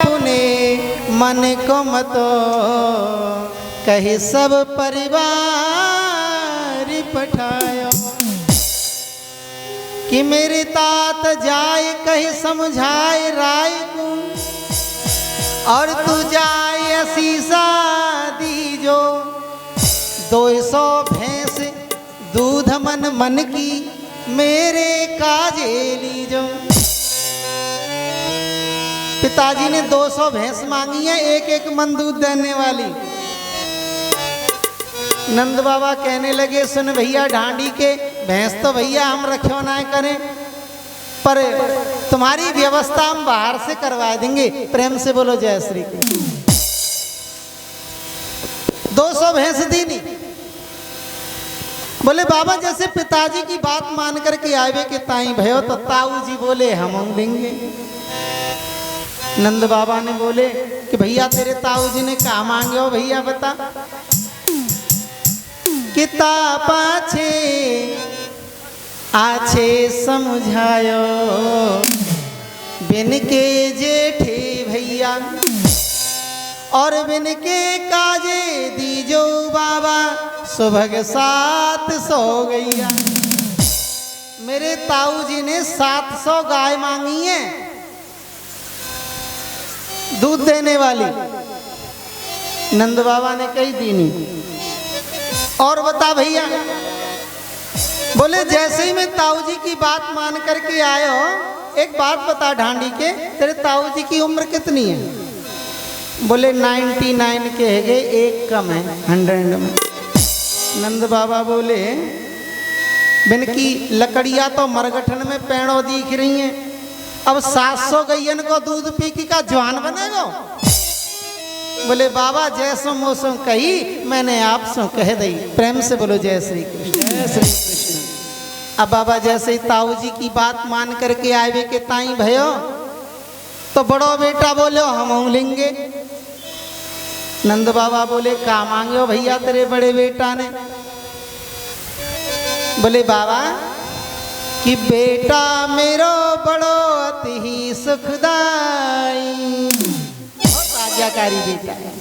अपने मन को मत कहे सब परिवार पठायो कि मेरे तात जाए कहे समझाए राय को और तू जाए असीसा दीजो 200 भैंस दूध मन मन की मेरे काजे लीजो। पिताजी ने 200 भैंस मांगी है, एक एक मन दूध देने वाली। नंद बाबा कहने लगे सुन भैया ढांडी के भैंस तो भैया हम रखो ना करें, पर तुम्हारी व्यवस्था हम बाहर से करवा देंगे। प्रेम से बोलो जय श्री कृष्ण। 200 भैंस दी नहीं। बोले बाबा जैसे पिताजी की बात मान करके आवे के ताई भयो तो ताऊ जी बोले हम देंगे। नंद बाबा ने बोले कि भैया तेरे ताऊ जी ने कहा मांगे हो भैया बता। किता पाछे आछे समझायो बिन के जेठे भैया और बिन के काजे दीजो बाबा सुभग 700 गैया। मेरे ताऊ जी ने 700 गाय मांगी है दूध देने वाली। नंद बाबा ने कही दी नहीं। और बता भैया। बोले जैसे ही मैं ताऊ जी की बात मान करके आयो एक बात बता ढांडी के तेरे ताऊ जी की उम्र कितनी है? बोले 99 के है गए, एक कम है 100 में। नंद बाबा बोले बिन की लकड़ियां तो मरगठन में पेड़ों दिख रही हैं, अब 700 गैयन को दूध पी की का जवान बनेगा? बोले बाबा जैसो मौसम कही मैंने आप सो कह दी। प्रेम से बोलो जय श्री कृष्ण। जय श्री कृष्ण। अब बाबा जैसे ही ताऊ जी की बात मान करके आवे के ताई भयो तो बड़ो बेटा बोले हम लेंगे। नंद बाबा बोले का मांगे हो भैया तेरे बड़े बेटा ने? बोले बाबा कि बेटा मेरो बड़ो अति ही सुखदाई आज्ञाकारी बेटा है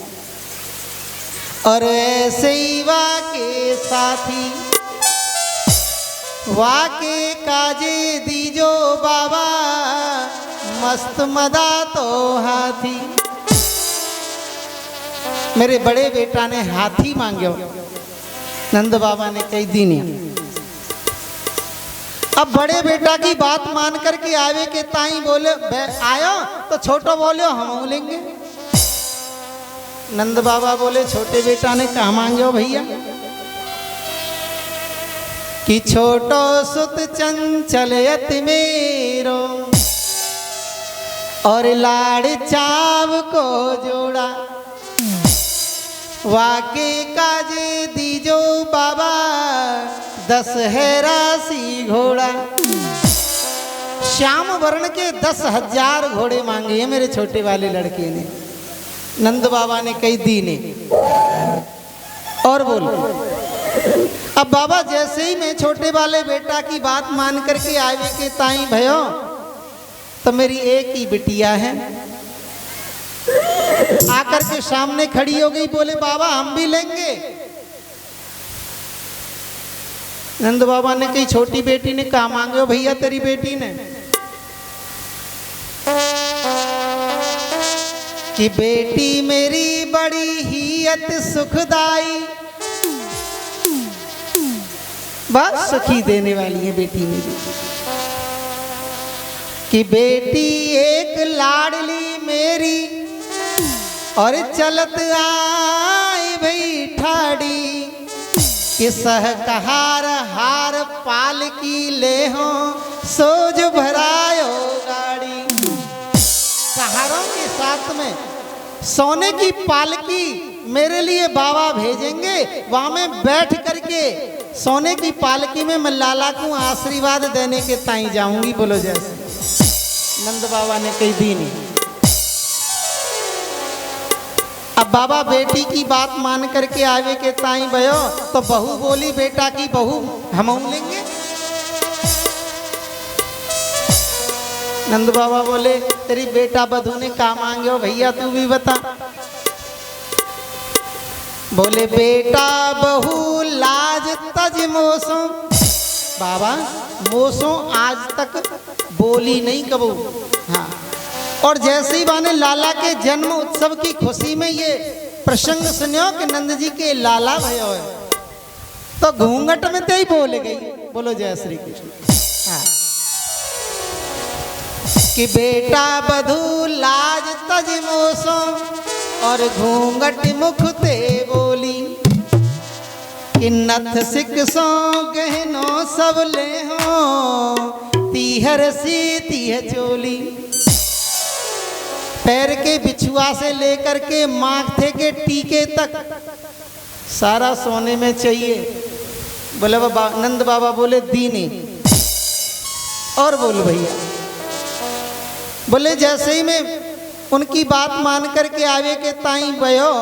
और ऐसे ही वाके साथी वाके काजे दीजो बाबा मस्त मदा तो हाथी। मेरे बड़े बेटा ने हाथी मांगे। नंद बाबा ने कही दी नहीं। अब बड़े बेटा की बात मान करके आवे के ताई बोले आयो तो छोटो बोलो हम लेंगे। नंद बाबा बोले छोटे बेटा ने कहा मांगे हो भैया? कि छोटो सुत चंचल यति मेरो और लाड़ चाव को जोड़ा वाके काजे दीजो बाबा 10 है राशि घोड़ा। श्याम वर्ण के 10,000 घोड़े मांगे हैं मेरे छोटे वाले लड़के ने। नंद बाबा ने कही दी ने। और बोलो अब बाबा जैसे ही मैं छोटे वाले बेटा की बात मान करके आवे के ताई भयो तो मेरी एक ही बिटिया है आकर के सामने खड़ी हो गई। बोले बाबा हम भी लेंगे। नंद बाबा ने कही छोटी बेटी ने कहा मांगे हो भैया तेरी बेटी ने? कि बेटी मेरी बड़ी ही अति सुखदाई बहुत सुखी देने वाली है बेटी मेरी। कि बेटी एक लाडली मेरी और चलत आई भई ठाड़ी कि सहकहार हार पाल की ले हो सोज भरायो गाड़ी। कहारों के साथ में सोने की पालकी मेरे लिए बाबा भेजेंगे, वहां में बैठ करके सोने की पालकी में मैं लाला को आशीर्वाद देने के ताई जाऊंगी। बोलो जैसे। नंद बाबा ने कही दी नहीं। अब बाबा बेटी की बात मान करके आवे के ताई भयो तो बहू बोली बेटा की बहू हम लेंगे। नंद बाबा बोले तेरी बेटा बधू ने का मांगे हो भैया तू भी बता। बोले बेटा बहू लाज तज मोसो। बाबा मोसो आज तक बोली नहीं कबू। हाँ, और जैसे ही बाने लाला के जन्म उत्सव की खुशी में ये प्रसंग सुनियो कि नंद जी के लाला भयो है, तो घूंघट में ते ही बोल गई। बोलो जय श्री कृष्ण। हाँ, कि बेटा बधू लाज तज मोसो और घूंघट मुख ते बोली कि नथ सिकसो गहनो सब ले हो तीहर सी तीह चोली। पैर के बिछुआ से लेकर के माथे के टीके तक सारा सोने में चाहिए। बोले बाबा नंद बाबा बोले दीनी। और बोल भैया। बोले जैसे ही मैं उनकी बात मान करके आवे के ताई भयो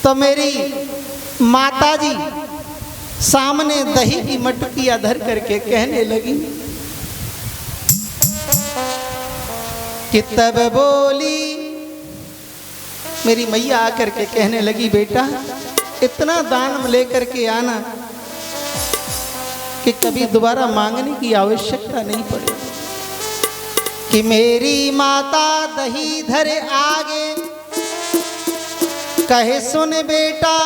तो मेरी माता जी सामने दही की मटकी अधर करके कहने लगी कि तब बोली मेरी मैया आकर के कहने लगी बेटा इतना दान लेकर के आना कि कभी दोबारा मांगने की आवश्यकता नहीं पड़ेगी। कि मेरी माता दही धरे आगे कहे सुन बेटा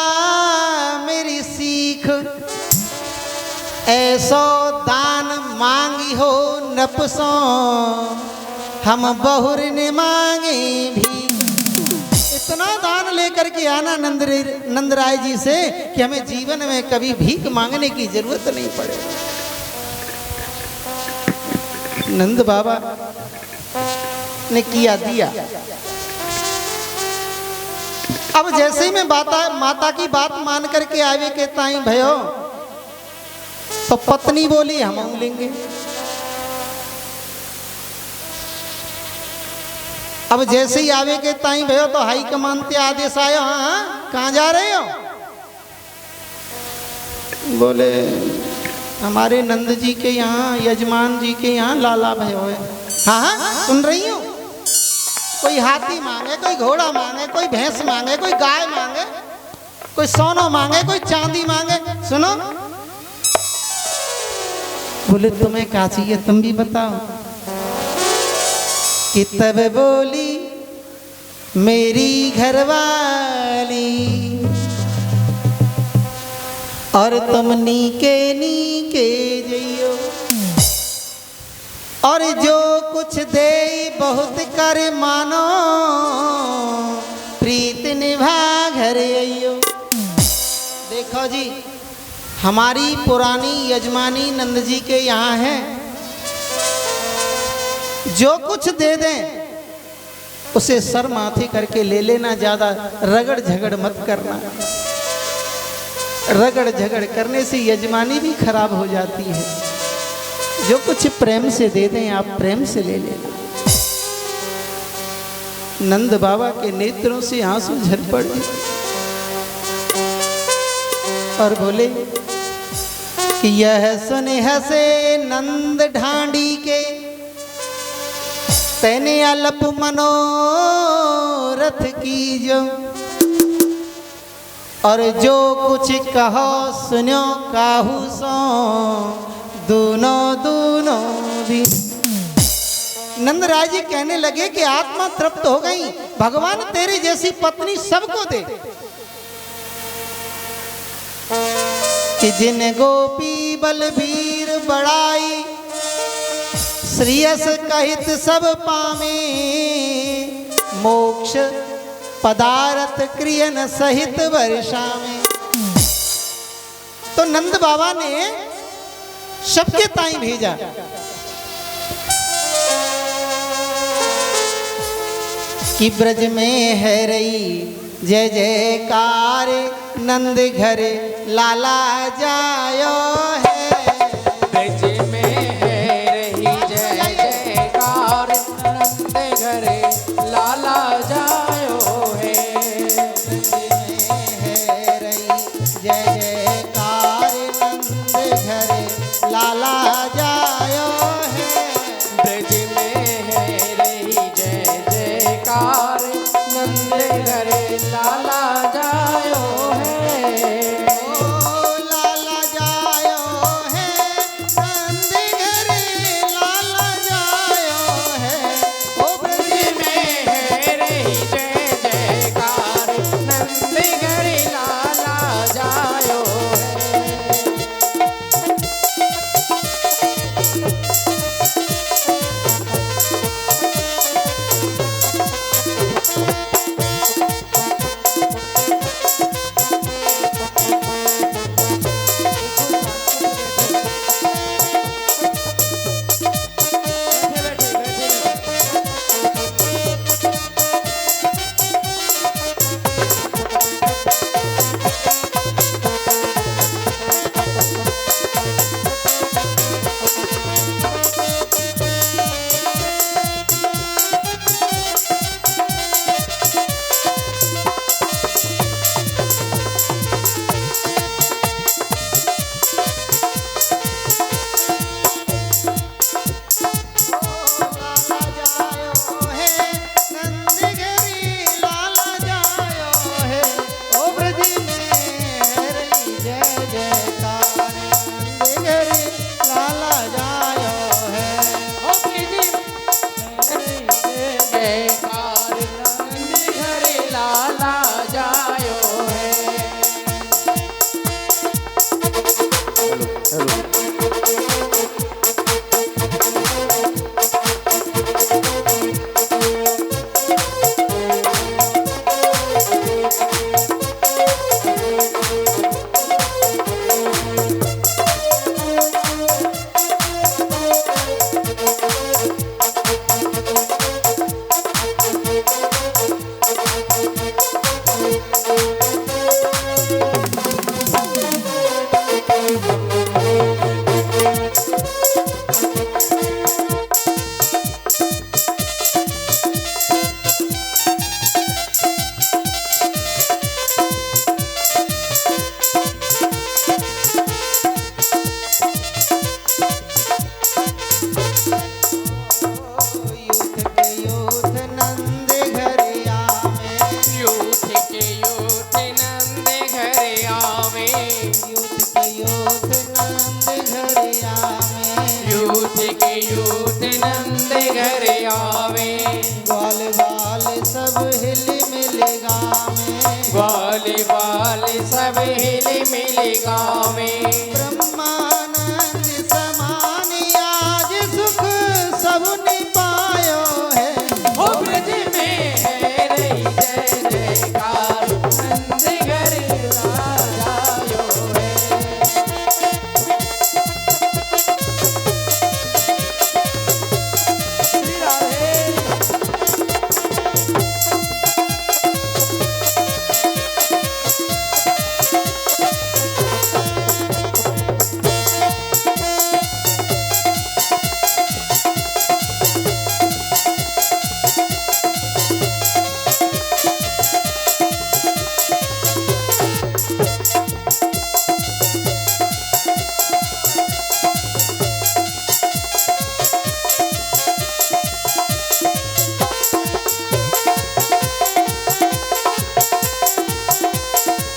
मेरी सीख ऐसो दान मांगी हो नपसो हम बहुर ने मांगे भी। इतना दान लेकर के आना नंदराय जी से कि हमें जीवन में कभी भीख मांगने की जरूरत नहीं पड़े। नंद बाबा ने किया दिया। अब जैसे ही मैं माता की बात मान करके आवे के ताई भयो तो पत्नी बोली हम लेंगे। अब जैसे ही आवे के ताई भयो तो हाई कमान से आदेश आयो। हाँ कहाँ जा रहे हो? बोले हमारे नंद जी के यहाँ यजमान जी के यहाँ लाला भयो है। हाँ हाँ सुन रही हूँ। कोई हाथी मांगे, कोई घोड़ा मांगे, कोई भैंस मांगे, कोई गाय मांगे, कोई सोनो मांगे, कोई चांदी मांगे। सुनो बोले तुम्हें क्या चाहिए तुम भी बताओ। कि तब बोली मेरी घरवाली और तुम नीके नीके जइयो और जो कुछ दे बहुत कर मानो प्रीत निभा घर आइयो। देखो जी हमारी पुरानी यजमानी नंद जी के यहाँ है। जो कुछ दे दें उसे सर माथे करके ले लेना, ज्यादा रगड़ झगड़ मत करना। रगड़ झगड़ करने से यजमानी भी खराब हो जाती है। जो कुछ प्रेम से दे दें आप प्रेम से ले लेना। नंद बाबा के नेत्रों से आंसू झर पड़े और बोले कि यह सुने हसे नंद ढांडी के तैने अलप मनोरथ कीजो और जो कुछ कहो सुनो काहू सो दोनों दोनों भी। नंदराय जी कहने लगे कि आत्मा तृप्त हो गई, भगवान तेरी जैसी पत्नी सबको दे। कि जिन गोपी बलबीर बड़ाई श्रीयस कहित सब पामे मोक्ष पदार्थ क्रियन सहित वर्षा में। तो नंद बाबा ने सबके ताई भेजा। कि ब्रज में है रही जय जयकार नंद घरे लाला जायो है। ब्रज में है रही जय जयकार नंद घरे लाला जायो है। ब्रज में है रही जय जयकार नंद घरे लाला जायो है। ग्वाल ग्वाल सब हिल मिल गावे, ग्वाल ग्वाल सब हिल मिल गावे। ब्रह्मानंद समान आज सुख सबने पायो है। ओ ब्रज में है रही जय जयकार, नंद घर ला जायो है। श्री राधे।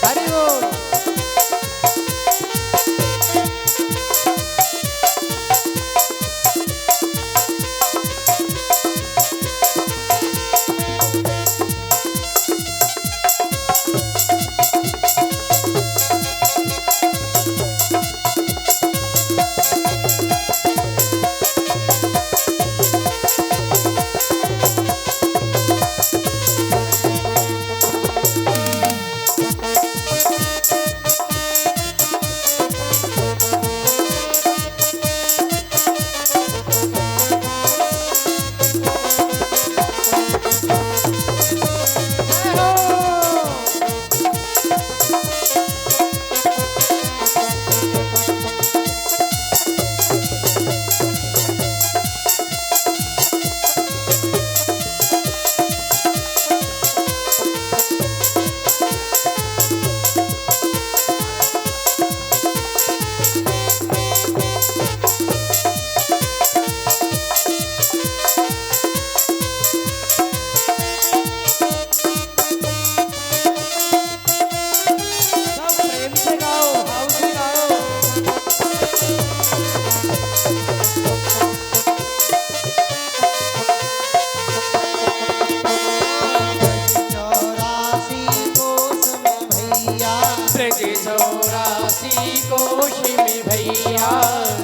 हरि बोल। जय हो। सब प्रेम से गाओ, भाव से गाओ। चौरासी कोस में भैया, ब्रज 84 कोश में भैया,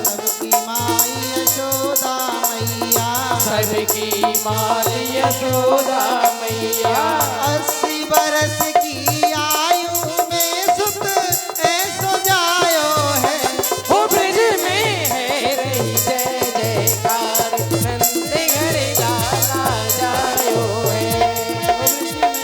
सबकी माई यशोदा मैया। सबकी माल यशोदा मैया। 80 बरस की आयु में सुत ऐसो जायो है। ओ ब्रज में है रही जय जयकार, नंद घर लाला जायो है। ओ ब्रज में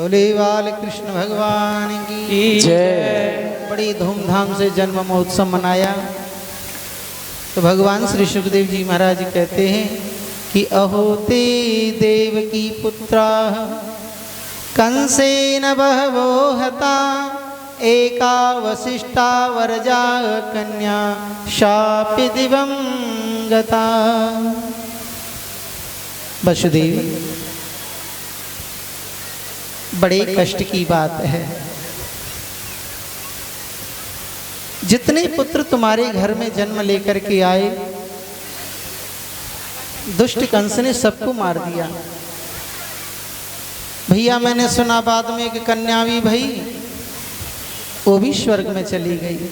बोले बाल कृष्ण भगवान की जय। बड़ी धूमधाम से जन्म महोत्सव मनाया। तो भगवान श्री सुखदेव जी महाराज कहते हैं कि अहोते देव की पुत्रा कंसेन बहवो हता एका वसिष्ठा वरजा कन्या शापि दिवं गता। वसुदेव, बड़े कष्ट की बात है, जितने पुत्र तुम्हारे घर में जन्म लेकर के आए, दुष्ट कंस ने सबको मार दिया। भैया मैंने सुना बाद में कि कन्या भी भई, वो भी स्वर्ग में चली गई।